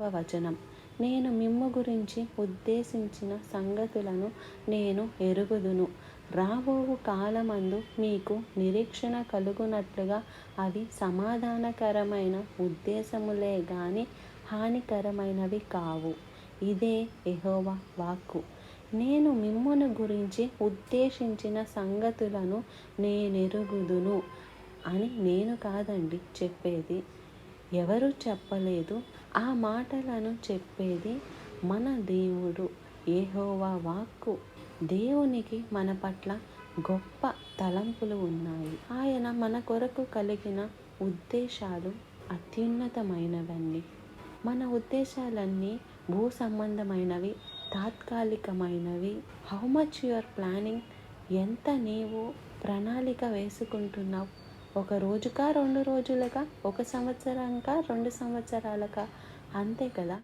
వచనం. నేను మిమ్ము గురించి ఉద్దేశించిన సంగతులను నేను ఎరుగుదును. రాబోవు కాలమందు మీకు నిరీక్షణ కలుగునట్లుగా అవి సమాధానకరమైన ఉద్దేశములే గాని హానికరమైనవి కావు. ఇదే యెహోవా వాక్కు. నేను మిమ్మును గురించి ఉద్దేశించిన సంగతులను నేనెరుగుదును అని నేను కాదండి చెప్పేది. ఎవరు చెప్పలేదు. ఆ మాటలను చెప్పేది మన దేవుడు, యెహోవా వాక్కు. దేవునికి మన పట్ల గొప్ప తలంపులు ఉన్నాయి. ఆయన మన కొరకు కలిగిన ఉద్దేశాలు అత్యున్నతమైనవండి. మన ఉద్దేశాలన్నీ భూ సంబంధమైనవి, తాత్కాలికమైనవి. How much you are planning? ఎంత నీవు ప్రణాళిక వేసుకుంటున్నావు? ఒక రోజుకా, 2 రోజులకా, 1 సంవత్సరంకా, 2 సంవత్సరాలకా? అంతే కదా.